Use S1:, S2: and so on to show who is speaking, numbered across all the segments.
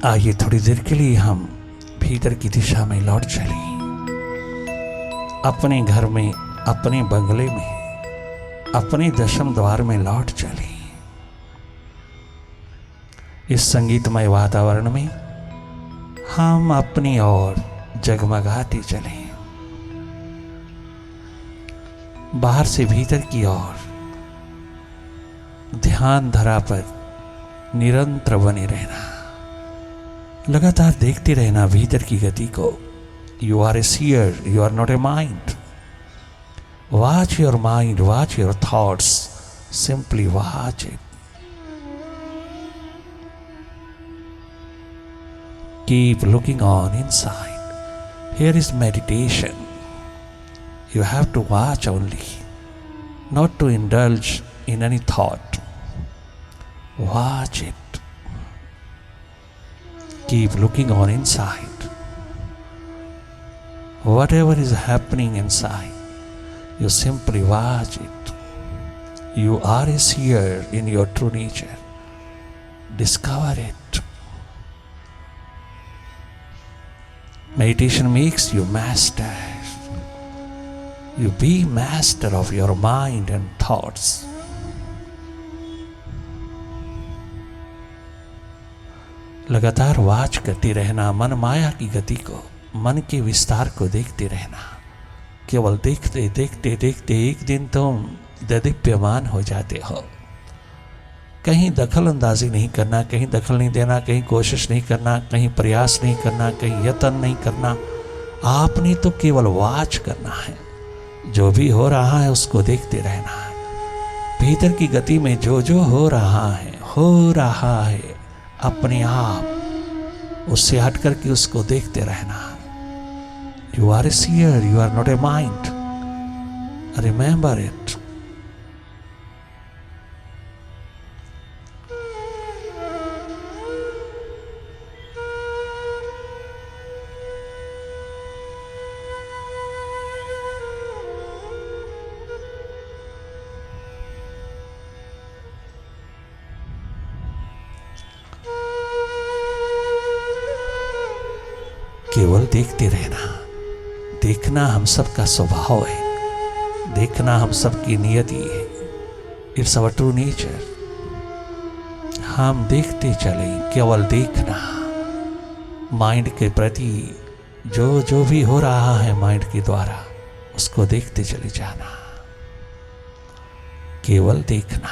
S1: आइए थोड़ी देर के लिए हम भीतर की दिशा में लौट चलें। अपने घर में, अपने बंगले में, अपने दशम द्वार में लौट चलें। इस संगीतमय वातावरण में हम अपनी ओर जगमगाते चलें। बाहर से भीतर की ओर ध्यान धरा पर निरंतर बने रहना, लगातार देखते रहना भीतर की गति को। You are a seer, you are not a mind. Watch your mind, watch your thoughts, simply watch it. Keep looking on inside. Here is meditation. You have to watch only, not to indulge in any thought. Watch it. Keep looking on inside. Whatever is happening inside, you simply watch it. You are a seer in your true nature. Discover it. Meditation makes you master. You be master of your mind and thoughts. लगातार watch करते रहना मन माया की गति को, मन के विस्तार को देखते रहना। केवल देखते देखते देखते एक दिन तुम देदीप्यमान हो जाते हो। कहीं दखल अंदाजी नहीं करना, कहीं दखल नहीं देना, कहीं कोशिश नहीं करना, कहीं प्रयास नहीं करना, कहीं यत्न नहीं करना। आपने तो केवल वाच करना है। जो भी हो रहा है उसको देखते रहना है। भीतर की गति में जो जो हो रहा है अपने आप, उससे हट करके उसको देखते रहना। You are a seer, you are not a mind. Remember it. केवल देखते रहना। देखना हम सबका स्वभाव है, देखना हम सबकी नियति है। It's our true nature. हम देखते चले, केवल देखना। माइंड के प्रति जो जो भी हो रहा है माइंड के द्वारा, उसको देखते चले जाना। केवल देखना,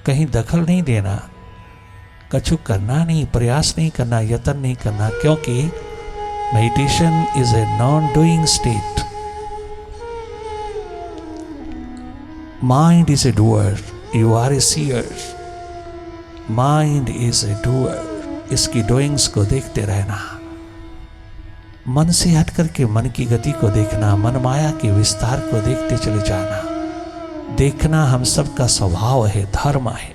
S1: कहीं दखल नहीं देना, कछु करना नहीं, प्रयास नहीं करना, यत्न नहीं करना। क्योंकि meditation is a non-doing state. Mind is a doer. You are a seer. Mind is a doer. इसकी doings को देखते रहना। मन से हट करके मन की गति को देखना, मन माया के विस्तार को देखते चले जाना। देखना हम सबका स्वभाव है, धर्म है।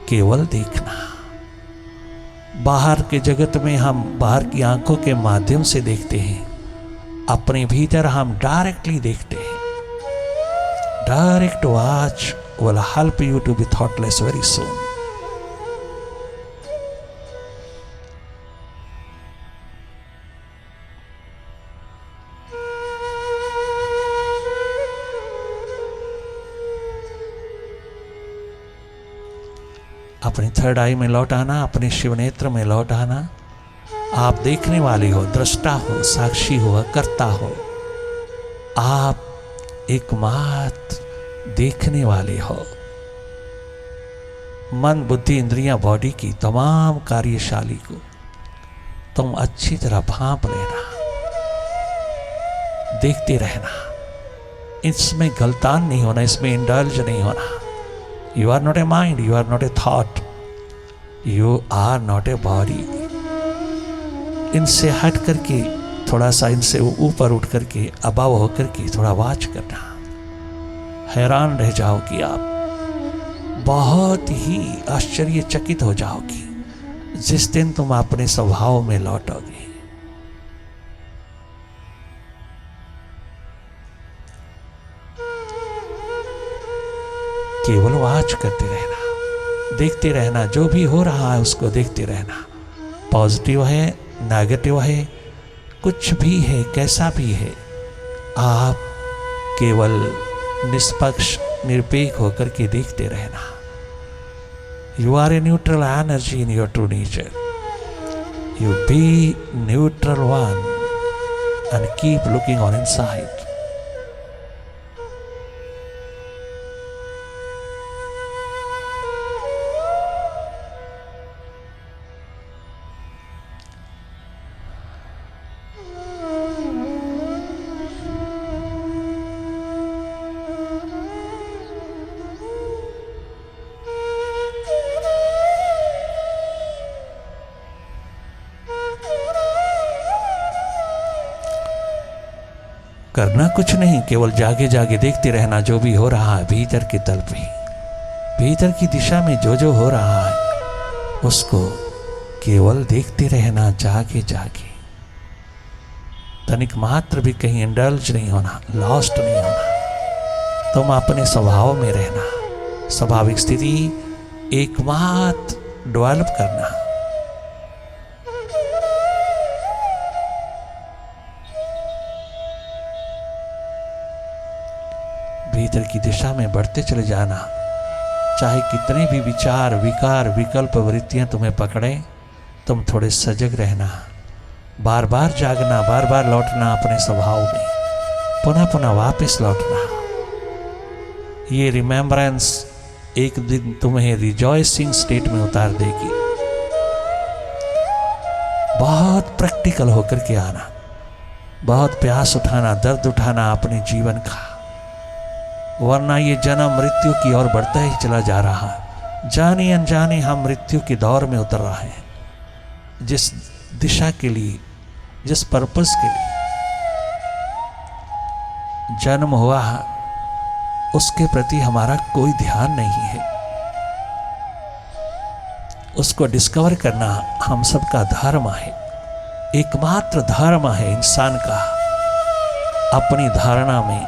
S1: केवल देखना। बाहर के जगत में हम बाहर की आंखों के माध्यम से देखते हैं, अपने भीतर हम डायरेक्टली देखते हैं। Direct watch will help you to be thoughtless very soon. अपने थर्ड आई में लौट आना, अपने शिव नेत्र में लौट आना। आप देखने वाले हो, दृष्टा हो, साक्षी हो, कर्ता हो। आप एकमात्र देखने वाले हो। मन, बुद्धि, इंद्रियां, बॉडी की तमाम कार्यशाली को तुम अच्छी तरह भांप लेना, देखते रहना। इसमें गलतान नहीं होना, इसमें इंडल्ज नहीं होना। You are not a mind, you are not a thought, you are not a body. इनसे हट करके थोड़ा सा, इनसे ऊपर उठ करके, अबाव होकर के थोड़ा वाच करना। हैरान रह जाओगी आप, बहुत ही आश्चर्यचकित हो जाओगी जिस दिन तुम अपने स्वभाव में लौटोगे। केवल वाच करते रहना, देखते रहना। जो भी हो रहा है उसको देखते रहना। पॉजिटिव है, नेगेटिव है, कुछ भी है, कैसा भी है, आप केवल निष्पक्ष निरपेक्ष होकर के देखते रहना। You are a neutral energy in your true nature. You be neutral one and keep looking on inside. करना कुछ नहीं, केवल जागे जागे देखते रहना जो भी हो रहा है भीतर की तल पे, भीतर की दिशा में जो जो हो रहा है उसको केवल देखते रहना जागे जागे। तनिक मात्र भी कहीं इंडल्ज नहीं होना, लॉस्ट नहीं होना। तुम अपने स्वभाव में रहना, स्वाभाविक स्थिति एकमात्र डेवलप करना। भीतर की दिशा में बढ़ते चले जाना। चाहे कितने भी विचार, विकार, विकल्प, वृत्तियां तुम्हें पकड़े, तुम थोड़े सजग रहना, बार बार जागना, बार बार लौटना अपने स्वभाव में, पुनः पुनः वापस लौटना। ये रिमेम्बरेंस एक दिन तुम्हें रिजॉइसिंग स्टेट में उतार देगी। बहुत प्रैक्टिकल होकर के आना, बहुत प्यास उठाना, दर्द उठाना अपने जीवन का, वरना ये जन्म मृत्यु की ओर बढ़ता ही चला जा रहा है। जाने अनजाने हम मृत्यु के दौर में उतर रहे हैं। जिस दिशा के लिए, जिस पर्पस के लिए जन्म हुआ है, उसके प्रति हमारा कोई ध्यान नहीं है। उसको डिस्कवर करना हम सबका धर्म है, एकमात्र धर्म है इंसान का। अपनी धारणा में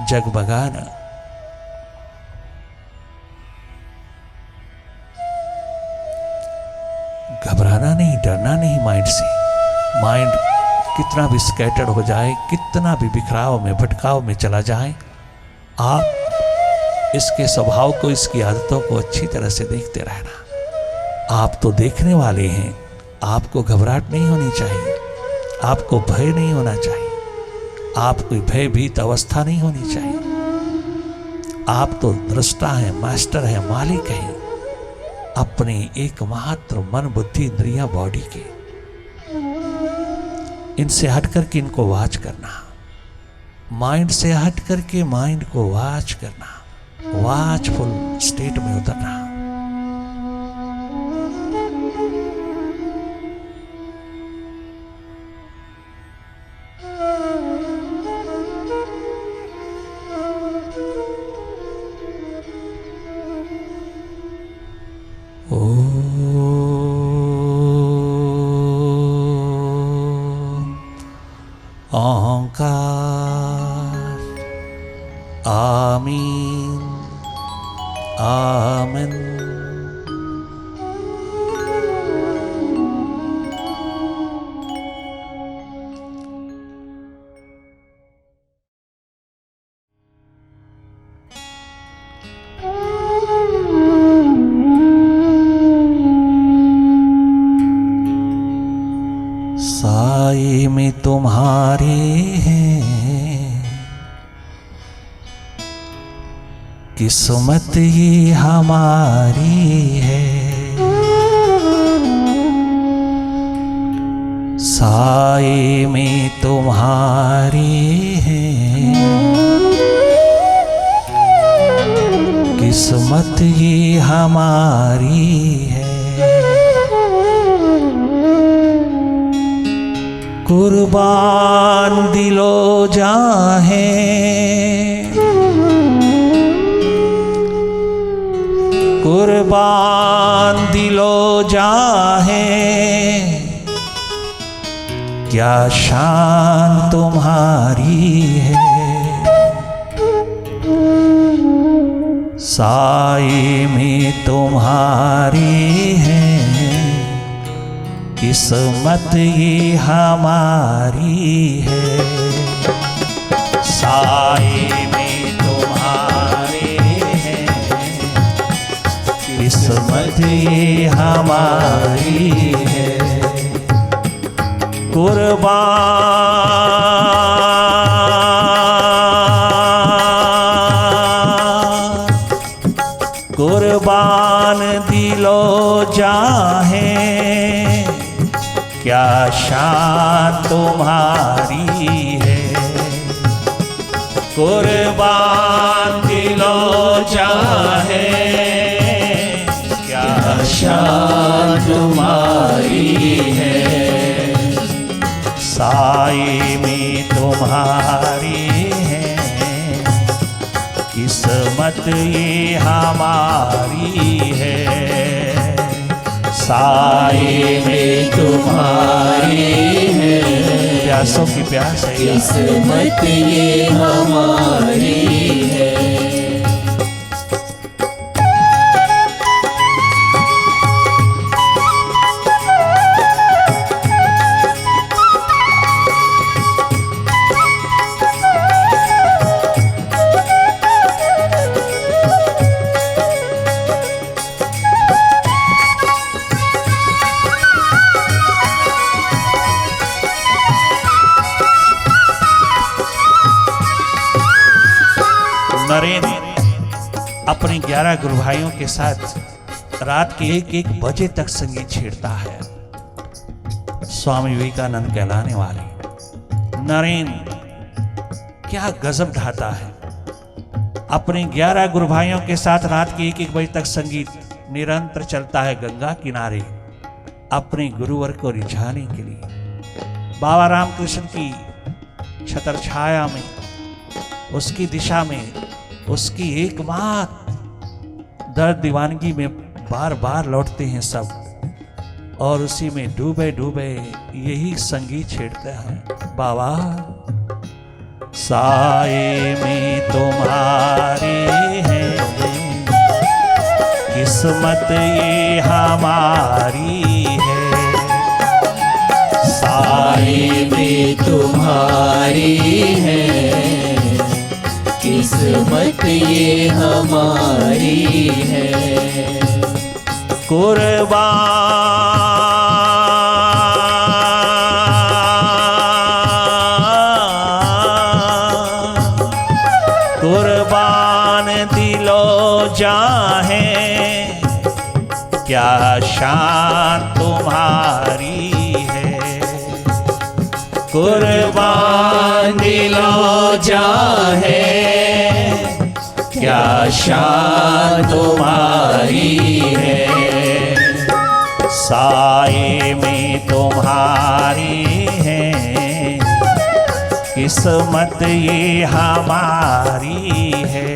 S1: जगमगाना, घबराना नहीं, डरना नहीं माइंड से। माइंड कितना भी स्कैटर्ड हो जाए, कितना भी बिखराव में, भटकाव में चला जाए, आप इसके स्वभाव को, इसकी आदतों को अच्छी तरह से देखते रहना। आप तो देखने वाले हैं, आपको घबराहट नहीं होनी चाहिए, आपको भय नहीं होना चाहिए, आपको भयभीत अवस्था नहीं होनी चाहिए। आप तो दृष्टा हैं, मास्टर हैं, मालिक हैं अपने एकमात्र मन, बुद्धि, इंद्रियां, बॉडी के। इनसे हट करके इनको वॉच करना, माइंड से हट करके माइंड को वॉच करना, वॉचफुल स्टेट में उतरना। आमीन, आमीन। साए में तुम्हारे हैं, किस्मत ये हमारी है। साए में तुम्हारे हैं, किस्मत ये हमारी है। कुर्बान दिलो जाहे, कुर्बान दिलो जाहे, क्या शान तुम्हारी है। साए में तुम्हारी है, किस्मत ये हमारी है, साए में तुम्हारे हैं, किस्मत ये हमारी है। कुर्बान दिलो जाहे, क्या शान तुम्हारी है। कुर्बान दिलो जाहे, क्या शान तुम्हारी है। साए में तुम्हारी है, किस्मत ये हमारी है। साए में तुम्हारी है, प्यासों की प्यास है,
S2: किस्मत ये हमारी है।
S1: नरेंद्र अपने 11 गुरु भाइयों के साथ रात के 1-1 बजे तक संगीत छेड़ता है। स्वामी विवेकानंद कहलाने वाले नरेंद्र क्या गजब ढाता है। अपने 11 गुरु भाइयों के साथ रात के 1-1 बजे तक संगीत निरंतर चलता है गंगा किनारे, अपने गुरुवर को रिझाने के लिए। बाबा रामकृष्ण की छत्र छाया में, उसकी दिशा में, उसकी एकमात्र दर्द दीवानगी में बार बार लौटते हैं सब, और उसी में डूबे डूबे यही संगीत छेड़ते हैं। बाबा साए में तुम्हारे हैं, किस्मत ये हमारी है।
S2: साए में तुम्हारी है, किस्मत ये हमारी है।
S1: कुर्बान दिलो जाहे, क्या शान तुम्हारी है। कुर्बान दिलो जाहे, क्या शान तुम्हारी है। साए में तुम्हारी है, किस्मत ये हमारी है।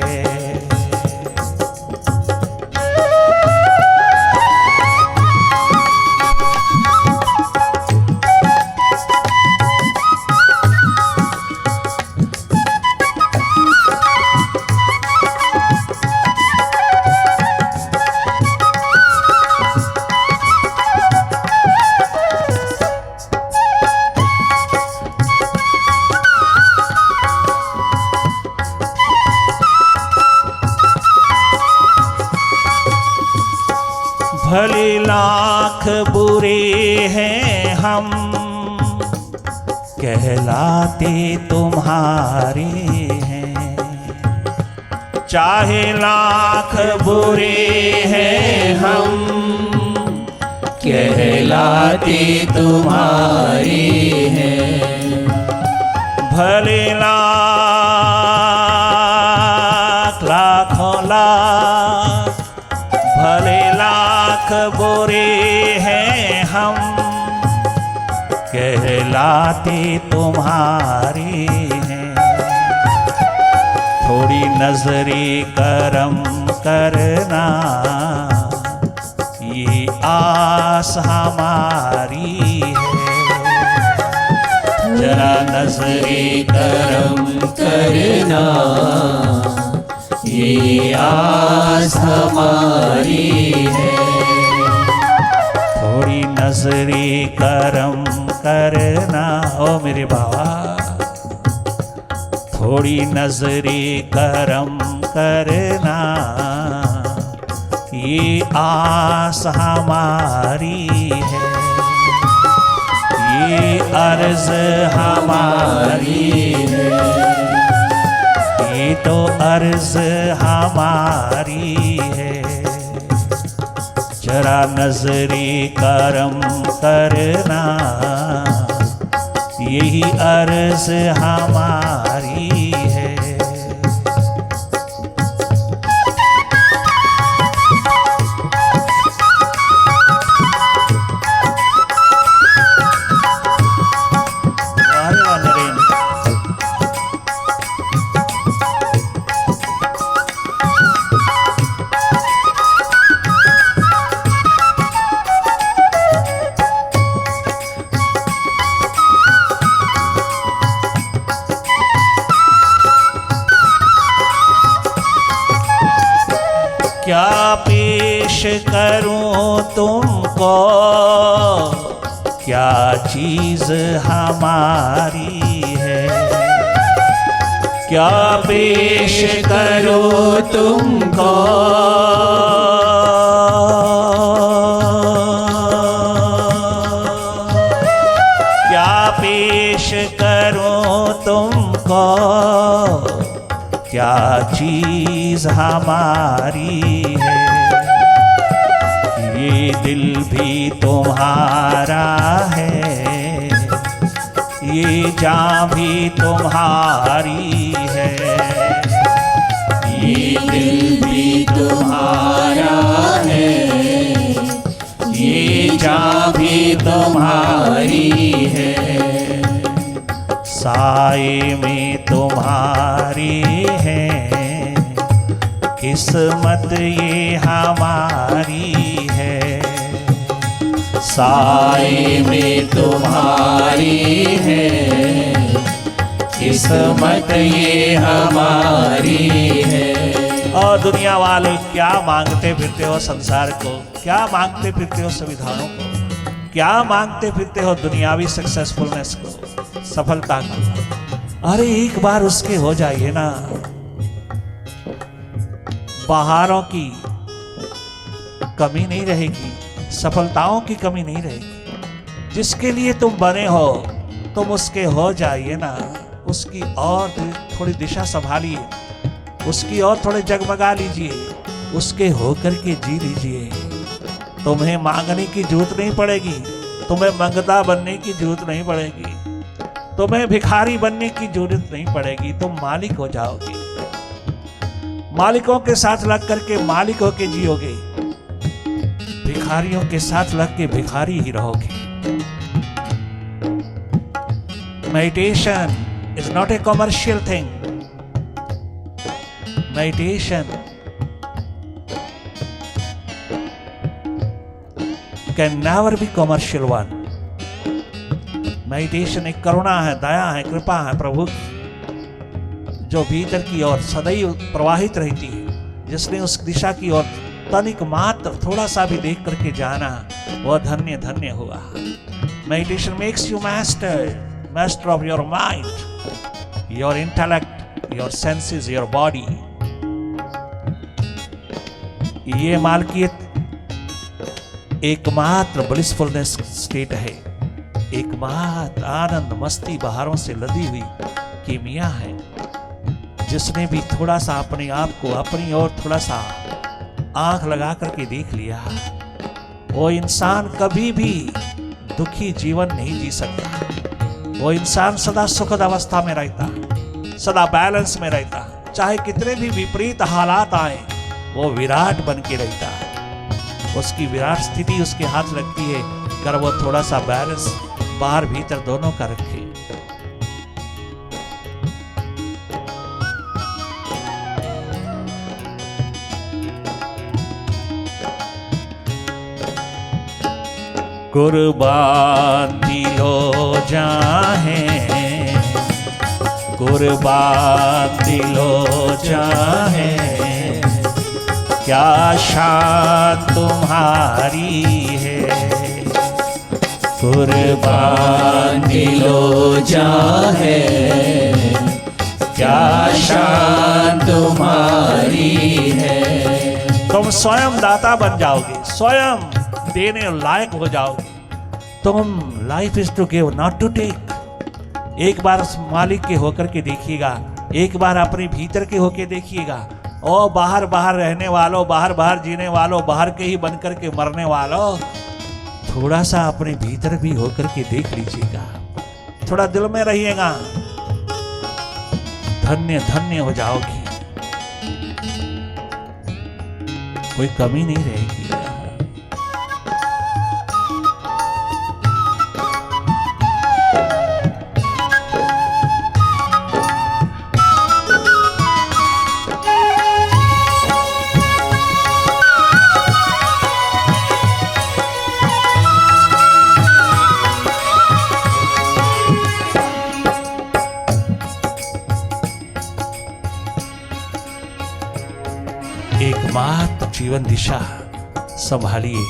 S1: भले लाख बुरे हैं हम, कहलाते तुम्हारे हैं। चाहे लाख बुरे हैं हम,
S2: कहलाते तुम्हारे हैं।
S1: भले लाखों लाख, भले लाख बुरे हैं हम, कहलाते तुम्हारे हैं। थोड़ी नजरे करम करना, ये आस हमारी है। जरा नजरे करम
S2: करना, ये आस हमारी है।
S1: थोड़ी नजर नजरी करम करना। ओ मेरे बाबा थोड़ी नजरी करम करना, ये आस हमारी है, ये अर्ज हमारी है, ये तो अर्ज हमारी है। जरा नजरी करम करना, यही अर्ज हमारी है। क्या पेश करूं तुमको, क्या चीज हमारी है, क्या पेश करूं तुमको, क्या पेश करूं तुमको, क्या चीज हमारी है। ये दिल भी तुम्हारा है, ये जान भी तुम्हारी है,
S2: ये दिल भी तुम्हारा है, ये जान भी तुम्हारी है।
S1: साए में तुम्हारी है, किस्मत ये हमारी है।
S2: साए में तुम्हारी है, किस्मत ये हमारी है।
S1: और दुनिया वाले क्या मांगते फिरते हो संसार को, क्या मांगते फिरते हो संविधानों को, क्या मांगते फिरते हो दुनियावी सक्सेसफुलनेस को, सफलता का। अरे एक बार उसके हो जाइए ना, बहारों की कमी नहीं रहेगी, सफलताओं की कमी नहीं रहेगी। जिसके लिए तुम बने हो तुम उसके हो जाइए ना, उसकी और थोड़ी दिशा संभालिए, उसकी और थोड़े जगमगा लीजिए, उसके होकर के जी लीजिए। तुम्हें मांगने की जरूरत नहीं पड़ेगी, तुम्हें मंगता बनने की जरूरत नहीं पड़ेगी, तुम्हें भिखारी बनने की जरूरत नहीं पड़ेगी, तुम मालिक हो जाओगे। मालिकों के साथ लग करके मालिक होके जियोगे, भिखारियों के साथ लग के भिखारी ही रहोगे। Meditation is not a commercial thing. Meditation can never be commercial one. Meditation एक करुणा है, दया है, कृपा है प्रभु की, जो भीतर की ओर सदैव प्रवाहित रहती है। जिसने उस दिशा की ओर तनिक मात्र थोड़ा सा भी देख करके जाना, वह धन्य धन्य हुआ। Meditation makes you master of your mind, your intellect, your senses, your body. ये मालकियत एकमात्र ब्लिसफुलनेस स्टेट है, एकमात्र आनंद मस्ती बहारों से लदी हुई कीमिया है। जिसने भी थोड़ा सा अपने आप को अपनी ओर थोड़ा सा आंख लगा करके देख लिया, वो इंसान कभी भी दुखी जीवन नहीं जी सकता। वो इंसान सदा सुखद अवस्था में रहता, सदा बैलेंस में रहता, चाहे कितने भी विपरीत हालात आए वो विराट बन के रहता है। उसकी विराट स्थिति उसके हाथ लगती है अगर वो थोड़ा सा बैलेंस बाहर भीतर दोनों का रखे। कुर्बान दिलो जाहे, कुर्बान दिलो जाहे, क्या शान तुम्हारी है,
S2: कुर्बान दिलो जान है, क्या शान तुम्हारी है।
S1: तुम स्वयं दाता बन जाओगे, स्वयं देने लायक हो जाओगे। तुम life is to give not to take. एक बार उस मालिक के होकर के देखिएगा, एक बार अपने भीतर के होके देखिएगा। ओ बाहर बाहर रहने वालों, बाहर बाहर जीने वालों, बाहर के ही बन करके मरने वालों, थोड़ा सा अपने भीतर भी होकर के देख लीजिएगा, थोड़ा दिल में रहिएगा, धन्य धन्य हो जाओगी, कोई कमी नहीं रहेगी। एकमात्र जीवन दिशा संभालिए।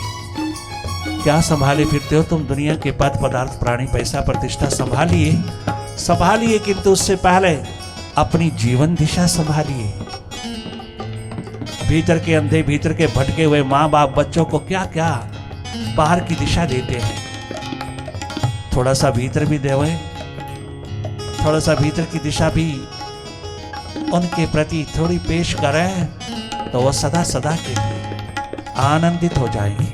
S1: क्या संभाले फिरते हो तुम? दुनिया के पद पदार्थ प्राणी पैसा प्रतिष्ठा संभालिए, संभालिए, किंतु उससे पहले अपनी जीवन दिशा संभालिए। भीतर के अंधे, भीतर के भटके हुए माँ बाप बच्चों को क्या क्या बाहर की दिशा देते हैं। थोड़ा सा भीतर भी देवे, थोड़ा सा भीतर की दिशा भी उनके प्रति थोड़ी पेश करें, तो वह सदा सदा के लिए आनंदित हो जाएंगे,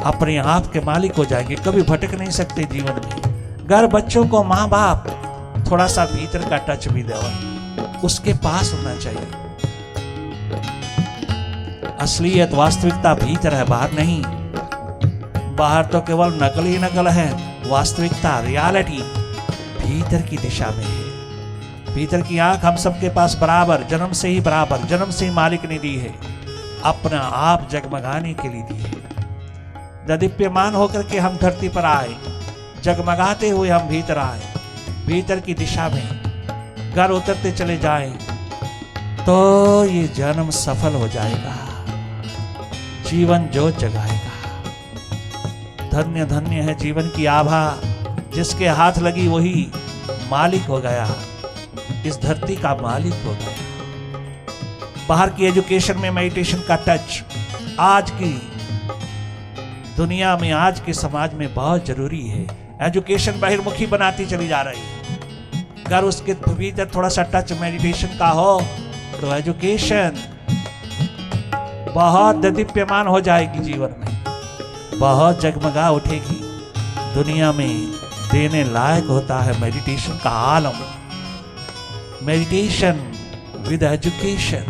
S1: अपने आप के मालिक हो जाएंगे, कभी भटक नहीं सकते जीवन में। घर बच्चों को माँ बाप थोड़ा सा भीतर का टच भी दे, उसके पास होना चाहिए। असलियत वास्तविकता भीतर है, बाहर नहीं। बाहर तो केवल नकल ही नकल है, वास्तविकता रियलिटी भीतर की दिशा में है। भीतर की आंख हम सबके पास बराबर, जन्म से ही बराबर, जन्म से ही मालिक ने दी है, अपना आप जगमगाने के लिए दी है। दीप्यमान होकर के हम धरती पर आए, जगमगाते हुए हम भीतर आए, भीतर की दिशा में घर उतरते चले जाएं, तो ये जन्म सफल हो जाएगा, जीवन ज्योत जगाएगा। धन्य धन्य है जीवन की आभा, जिसके हाथ लगी वही मालिक हो गया, इस धरती का मालिक हो गया। बाहर की एजुकेशन में मेडिटेशन का टच आज की दुनिया में, आज के समाज में बहुत जरूरी है। एजुकेशन बहिर्मुखी बनाती चली जा रही है। अगर उसके भीतर थोड़ा सा टच मेडिटेशन का हो तो एजुकेशन बहुत दीप्यमान हो जाएगी, जीवन में बहुत जगमगा उठेगी। दुनिया में देने लायक होता है मेडिटेशन का आलम। Meditation with education,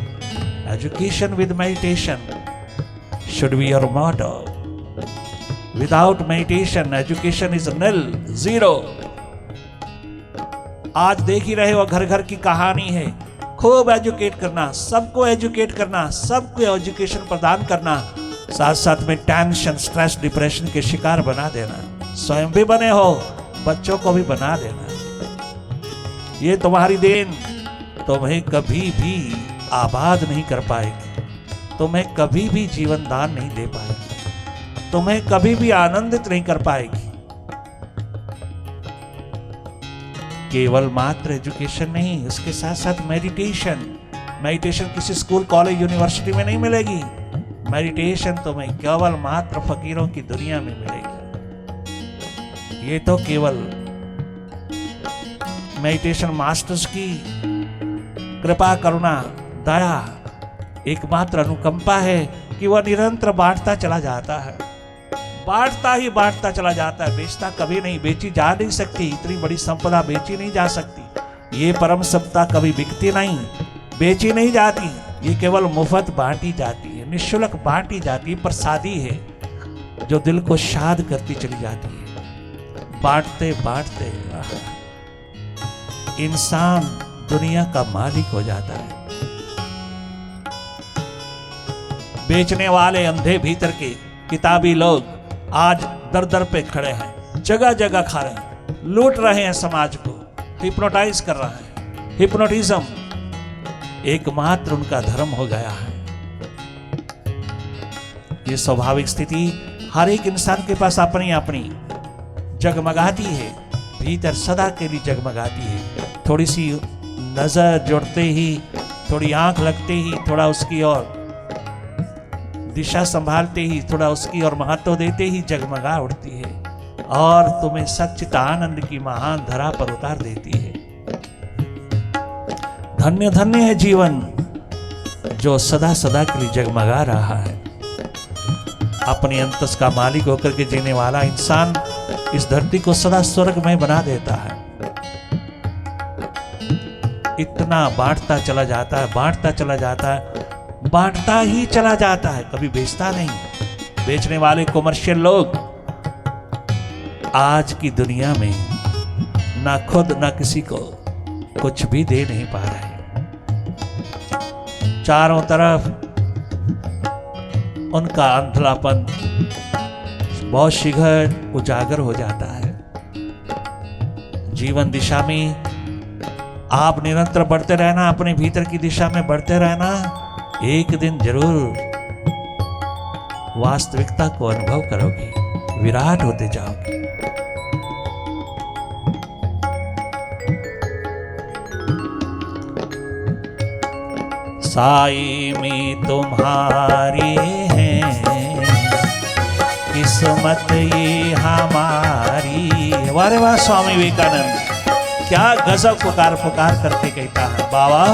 S1: education with meditation should be your motto. Without meditation, education is nil, zero. आज देख ही रहे हो, घर घर की कहानी है। खूब एजुकेट करना, सबको एजुकेट करना, सबको एजुकेशन प्रदान करना, साथ साथ में टेंशन, स्ट्रेस, डिप्रेशन के शिकार बना देना। स्वयं भी बने हो, बच्चों को भी बना देना। ये तुम्हारी देन तुम्हें कभी भी आबाद नहीं कर पाएगी, तुम्हें कभी भी जीवन दान नहीं दे पाएगी, तुम्हें कभी भी आनंदित नहीं कर पाएगी। केवल मात्र एजुकेशन नहीं, उसके साथ साथ मेडिटेशन। मेडिटेशन किसी स्कूल, कॉलेज, यूनिवर्सिटी में नहीं मिलेगी। मेडिटेशन तुम्हें केवल मात्र फकीरों की दुनिया में मिलेगी। ये तो केवल मेडिटेशन मास्टर्स की कृपा, करुणा, दया, एकमात्र अनुकंपा है कि वह निरंतर बांटता चला जाता है, बांटता ही बांटता चला जाता है, बेचता कभी नहीं, बेची जा नहीं सकती। इतनी बड़ी संपदा बेची नहीं जा सकती। ये परम सत्ता कभी बिकती नहीं, बेची नहीं जाती, ये केवल मुफ्त बांटी जाती है, निःशुल्क बांटी जाती है, प्रसादी है जो दिल को शाद करती चली जाती है। बांटते बांटते इंसान दुनिया का मालिक हो जाता है। बेचने वाले अंधे भीतर के किताबी लोग आज दर दर पे खड़े हैं, जगह जगह खा रहे हैं, लूट रहे हैं समाज को, हिप्नोटाइज कर रहे हैं। हिप्नोटिज्म एकमात्र उनका धर्म हो गया है। ये स्वाभाविक स्थिति हर एक इंसान के पास अपनी अपनी जगमगाती है, भीतर सदा के लिए जगमगाती है। थोड़ी सी नजर जुड़ते ही, थोड़ी आंख लगते ही, थोड़ा उसकी और दिशा संभालते ही, थोड़ा उसकी और महत्व देते ही जगमगा उठती है और तुम्हें सच्चित आनंद की महान धरा पर उतार देती है। धन्य धन्य है जीवन जो सदा सदा के लिए जगमगा रहा है। अपने अंतस का मालिक होकर के जीने वाला इंसान इस धरती को सदा स्वर्गमय बना देता है। इतना बांटता चला जाता है, बांटता चला जाता है, बांटता ही चला जाता है, कभी बेचता नहीं। बेचने वाले कमर्शियल लोग आज की दुनिया में ना खुद ना किसी को कुछ भी दे नहीं पा रहे। चारों तरफ उनका अंधलापन बहुत शीघ्र उजागर हो जाता है। जीवन दिशा में आप निरंतर बढ़ते रहना, अपने भीतर की दिशा में बढ़ते रहना। एक दिन जरूर वास्तविकता को अनुभव करोगे, विराट होते जाओगे। साई में तुम्हारी है किस्मत ये हमारी। वारे वाह स्वामी विवेकानंद, क्या गजब पुकार पुकार करके कहता है बाबा।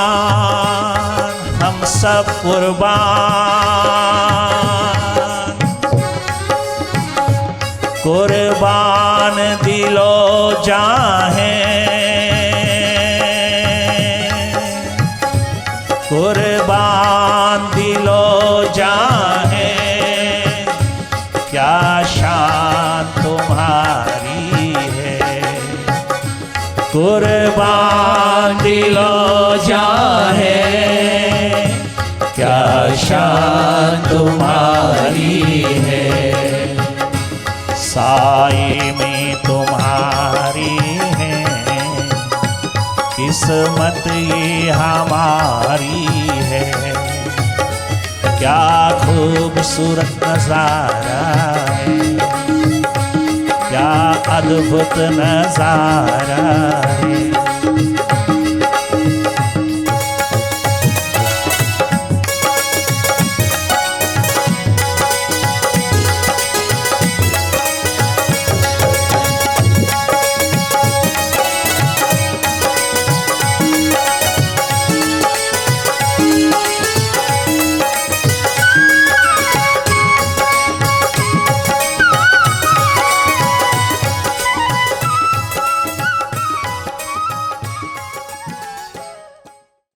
S1: कुर्बान हम सब कुर्बान, कुर्बान दिलो जाहे, कुर्बान दिलो जाहे। क्या शान तुम्हारी है, कुर्बान दिलो जाहे। क्या शान तुम्हारी है। साई में तुम्हारी है किस्मत ये हमारी है। क्या खूबसूरत नजारा है, क्या अद्भुत नजारा